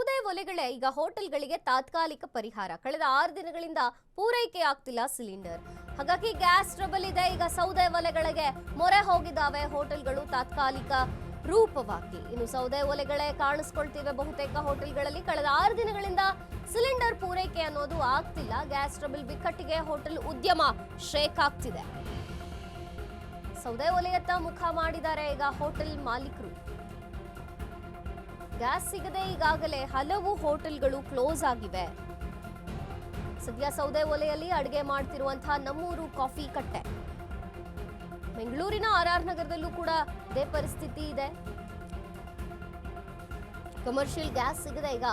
ಸೌದೆ ಒಲೆಗಳೇ ಈಗ ಹೋಟೆಲ್ಗಳಿಗೆ ತಾತ್ಕಾಲಿಕ ಪರಿಹಾರ. ಕಳೆದ 6 ದಿನಗಳಿಂದ ಪೂರೈಕೆ ಆಗ್ತಿಲ್ಲ ಸಿಲಿಂಡರ್. ಹಾಗಾಗಿ ಗ್ಯಾಸ್ ಟ್ರಬಲ್ ಇದೆ. ಈಗ ಸೌದೆ ಒಲೆಗಳಿಗೆ ಮೊರೆ ಹೋಗಿದ್ದಾವೆ ಹೋಟೆಲ್ಗಳು ತಾತ್ಕಾಲಿಕ ರೂಪವಾಗಿ. ಇನ್ನು ಸೌದೆ ಒಲೆಗಳೇ ಕಾಣಿಸ್ಕೊಳ್ತಿವೆ ಬಹುತೇಕ ಹೋಟೆಲ್ಗಳಲ್ಲಿ. ಕಳೆದ 6 ದಿನಗಳಿಂದ ಸಿಲಿಂಡರ್ ಪೂರೈಕೆ ಅನ್ನೋದು ಆಗ್ತಿಲ್ಲ. ಗ್ಯಾಸ್ ಟ್ರಬಲ್ ಬಿಕ್ಕಟ್ಟಿಗೆ ಹೋಟೆಲ್ ಉದ್ಯಮ ಶೇಕ್ ಆಗ್ತಿದೆ. ಸೌದೆ ಒಲೆಯತ್ತ ಮುಖ ಮಾಡಿದ್ದಾರೆ ಈಗ ಹೋಟೆಲ್ ಮಾಲೀಕರು. ಗ್ಯಾಸ್ ಸಿಗದೆ ಈಗಾಗಲೇ ಹಲವು ಹೋಟೆಲ್ಗಳು ಕ್ಲೋಸ್ ಆಗಿವೆ. ಸದ್ಯ ಸೌದೆ ಒಲೆಯಲ್ಲಿ ಅಡುಗೆ ಮಾಡ್ತಿರುವಂತಹ ನಮ್ಮೂರು ಕಾಫಿ ಕಟ್ಟೆ. ಬೆಂಗಳೂರಿನ ಆರ್ ನಗರದಲ್ಲೂ ಕೂಡ ಇದೇ ಪರಿಸ್ಥಿತಿ ಇದೆ. ಕಮರ್ಷಿಯಲ್ ಗ್ಯಾಸ್ ಸಿಗದೆ ಈಗ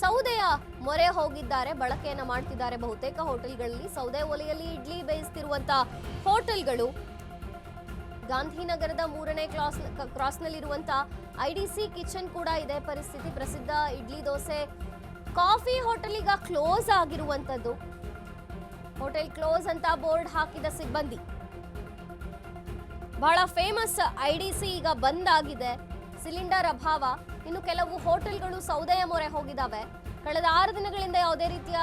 ಸೌದೆಯ ಮೊರೆ ಹೋಗಿದ್ದಾರೆ, ಬಳಕೆಯನ್ನ ಮಾಡ್ತಿದ್ದಾರೆ ಬಹುತೇಕ ಹೋಟೆಲ್ಗಳಲ್ಲಿ. ಸೌದೆ ಒಲೆಯಲ್ಲಿ ಇಡ್ಲಿ ಬೇಯಿಸ್ತಿರುವಂತಹ ಹೋಟೆಲ್ಗಳು ಗಾಂಧಿನಗರದ 3ನೇ ಕ್ರಾಸ್ನಲ್ಲಿರುವಂತಹ IDC ಕಿಚನ್ ಕೂಡ ಇದೆ ಪರಿಸ್ಥಿತಿ. ಪ್ರಸಿದ್ಧ ಇಡ್ಲಿ ದೋಸೆ ಕಾಫಿ ಹೋಟೆಲ್ ಈಗ ಕ್ಲೋಸ್ ಆಗಿರುವಂತದ್ದು. ಹೋಟೆಲ್ ಕ್ಲೋಸ್ ಅಂತ ಬೋರ್ಡ್ ಹಾಕಿದ ಸಿಬ್ಬಂದಿ. ಬಹಳ ಫೇಮಸ್ IDC ಈಗ ಬಂದ್ ಆಗಿದೆ. ಸಿಲಿಂಡರ್ ಅಭಾವ. ಇನ್ನು ಕೆಲವು ಹೋಟೆಲ್ಗಳು ಸೌದೆಯ ಮೊರೆ ಹೋಗಿದ್ದಾವೆ. ಕಳೆದ 6 ದಿನಗಳಿಂದ ಯಾವುದೇ ರೀತಿಯ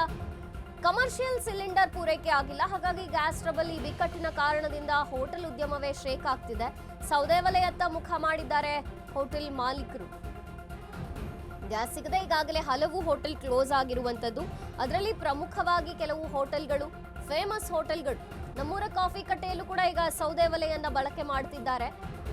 ಕಮರ್ಷಿಯಲ್ ಸಿಲಿಂಡರ್ ಪೂರೈಕೆ ಆಗಿಲ್ಲ. ಹಾಗಾಗಿ ಗ್ಯಾಸ್ ಟ್ರಬಲ್ ಈ ಬಿಕ್ಕಟ್ಟಿನ ಕಾರಣದಿಂದ ಹೋಟೆಲ್ ಉದ್ಯಮವೇ ಶೇಕ್ ಆಗ್ತಿದೆ. ಸೌದೆ ವಲಯತ್ತ ಮುಖ ಮಾಡಿದ್ದಾರೆ ಹೋಟೆಲ್ ಮಾಲೀಕರು. ಗ್ಯಾಸ್ ಸಿಗದೆ ಈಗಾಗಲೇ ಹಲವು ಹೋಟೆಲ್ ಕ್ಲೋಸ್ ಆಗಿರುವಂತದ್ದು. ಅದರಲ್ಲಿ ಪ್ರಮುಖವಾಗಿ ಕೆಲವು ಹೋಟೆಲ್ಗಳು, ಫೇಮಸ್ ಹೋಟೆಲ್ಗಳು. ನಮ್ಮೂರ ಕಾಫಿ ಕಟ್ಟೆಯಲ್ಲೂ ಕೂಡ ಈಗ ಸೌದೆ ಒಲೆಯನ್ನ ಬಳಕೆ ಮಾಡ್ತಿದ್ದಾರೆ.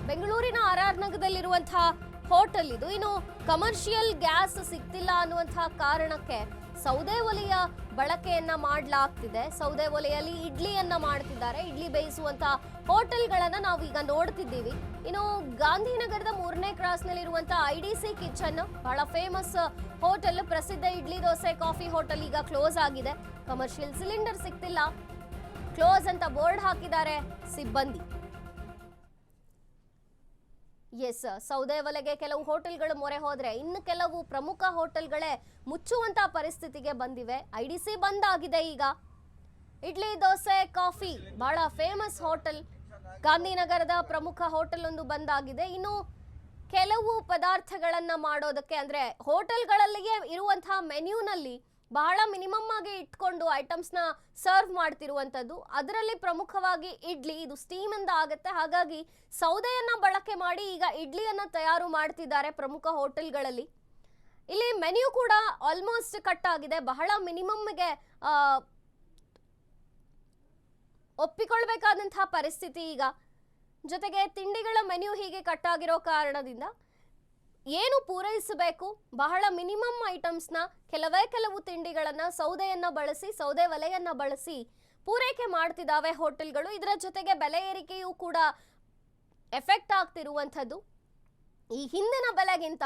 ಬೆಂಗಳೂರಿನ ಆರ್ ನಗರದಲ್ಲಿರುವಂತಹ ಹೋಟೆಲ್ ಇದು. ಇನ್ನು ಕಮರ್ಷಿಯಲ್ ಗ್ಯಾಸ್ ಸಿಗ್ತಿಲ್ಲ ಅನ್ನುವಂತಹ ಕಾರಣಕ್ಕೆ ಸೌದೆ ಒಲೆಯ ಬಳಕೆಯನ್ನ ಮಾಡಲಾಗ್ತಿದೆ. ಸೌದೆ ಒಲೆಯಲ್ಲಿ ಇಡ್ಲಿಯನ್ನ ಮಾಡ್ತಿದ್ದಾರೆ. ಇಡ್ಲಿ ಬೇಯಿಸುವಂತಹ ಹೋಟೆಲ್ಗಳನ್ನ ನಾವು ಈಗ ನೋಡ್ತಿದ್ದೀವಿ. ಇನ್ನು ಗಾಂಧಿನಗರದ 3ನೇ ಕ್ರಾಸ್ನಲ್ಲಿರುವಂತಹ IDC ಕಿಚನ್ ಬಹಳ ಫೇಮಸ್ ಹೋಟೆಲ್. ಪ್ರಸಿದ್ಧ ಇಡ್ಲಿ ದೋಸೆ ಕಾಫಿ ಹೋಟೆಲ್ ಈಗ ಕ್ಲೋಸ್ ಆಗಿದೆ. ಕಮರ್ಷಿಯಲ್ ಸಿಲಿಂಡರ್ ಸಿಗ್ತಿಲ್ಲ, ಕ್ಲೋಸ್ ಅಂತ ಬೋರ್ಡ್ ಹಾಕಿದ್ದಾರೆ ಸಿಬ್ಬಂದಿ. ಎಸ್, ಸೌದೆ ಒಲೆಗೆ ಕೆಲವು ಹೋಟೆಲ್ಗಳು ಮೊರೆ ಹೋದ್ರೆ ಇನ್ನು ಕೆಲವು ಪ್ರಮುಖ ಹೋಟೆಲ್ಗಳೇ ಮುಚ್ಚುವಂತ ಪರಿಸ್ಥಿತಿಗೆ ಬಂದಿವೆ. IDC ಬಂದ್ ಆಗಿದೆ ಈಗ. ಇಡ್ಲಿ ದೋಸೆ ಕಾಫಿ ಬಹಳ ಫೇಮಸ್ ಹೋಟೆಲ್, ಗಾಂಧಿನಗರದ ಪ್ರಮುಖ ಹೋಟೆಲ್ ಒಂದು ಬಂದ್ ಆಗಿದೆ. ಇನ್ನು ಕೆಲವು ಪದಾರ್ಥಗಳನ್ನ ಮಾಡೋದಕ್ಕೆ ಅಂದ್ರೆ ಹೋಟೆಲ್ಗಳಲ್ಲಿಯೇ ಇರುವಂತಹ ಮೆನ್ಯೂನಲ್ಲಿ ಬಹಳ ಮಿನಿಮಮ್ ಆಗಿ ಇಟ್ಕೊಂಡು ಐಟಮ್ಸ್ನ ಸರ್ವ್ ಮಾಡ್ತಿರುವಂಥದ್ದು. ಅದರಲ್ಲಿ ಪ್ರಮುಖವಾಗಿ ಇಡ್ಲಿ, ಇದು ಸ್ಟೀಮ್ ಇಂದ ಆಗುತ್ತೆ. ಹಾಗಾಗಿ ಸೌದೆಯನ್ನ ಬಳಕೆ ಮಾಡಿ ಈಗ ಇಡ್ಲಿಯನ್ನ ತಯಾರು ಮಾಡ್ತಿದ್ದಾರೆ ಪ್ರಮುಖ ಹೋಟೆಲ್ಗಳಲ್ಲಿ. ಇಲ್ಲಿ ಮೆನ್ಯೂ ಕೂಡ ಆಲ್ಮೋಸ್ಟ್ ಕಟ್ ಆಗಿದೆ. ಬಹಳ ಮಿನಿಮಮ್ಗೆ ಒಪ್ಪಿಕೊಳ್ಬೇಕಾದಂತಹ ಪರಿಸ್ಥಿತಿ ಈಗ. ಜೊತೆಗೆ ತಿಂಡಿಗಳ ಮೆನ್ಯೂ ಹೀಗೆ ಕಟ್ ಆಗಿರೋ ಕಾರಣದಿಂದ ಏನು ಪೂರೈಸಬೇಕು, ಬಹಳ ಮಿನಿಮಮ್ ಐಟಮ್ಸ್ನ, ಕೆಲವು ತಿಂಡಿಗಳನ್ನ ಸೌದೆಯನ್ನ ಬಳಸಿ, ಸೌದೆ ಒಲೆಯನ್ನ ಬಳಸಿ ಪೂರೈಕೆ ಮಾಡ್ತಿದ್ದಾವೆ ಹೋಟೆಲ್ಗಳು. ಇದರ ಜೊತೆಗೆ ಬೆಲೆ ಏರಿಕೆಯೂ ಕೂಡ ಎಫೆಕ್ಟ್ ಆಗ್ತಿರುವಂಥದ್ದು. ಈ ಹಿಂದಿನ ಬೆಲೆಗಿಂತ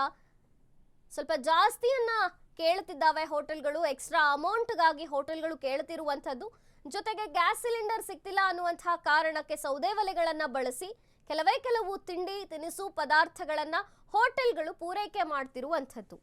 ಸ್ವಲ್ಪ ಜಾಸ್ತಿಯನ್ನ ಕೇಳ್ತಿದ್ದಾವೆ ಹೋಟೆಲ್ಗಳು. ಎಕ್ಸ್ಟ್ರಾ ಅಮೌಂಟ್ಗಾಗಿ ಹೋಟೆಲ್ಗಳು ಕೇಳ್ತಿರುವಂಥದ್ದು. ಜೊತೆಗೆ ಗ್ಯಾಸ್ ಸಿಲಿಂಡರ್ ಸಿಗ್ತಿಲ್ಲ ಅನ್ನುವಂತಹ ಕಾರಣಕ್ಕೆ ಸೌದೆ ಒಲೆಗಳನ್ನ ಬಳಸಿ ಕೆಲವು ತಿಂಡಿ ತಿನಿಸು ಪದಾರ್ಥಗಳನ್ನ ಹೋಟೆಲ್ಗಳು ಪೂರೈಕೆ ಮಾಡ್ತಿರುವಂಥದ್ದು.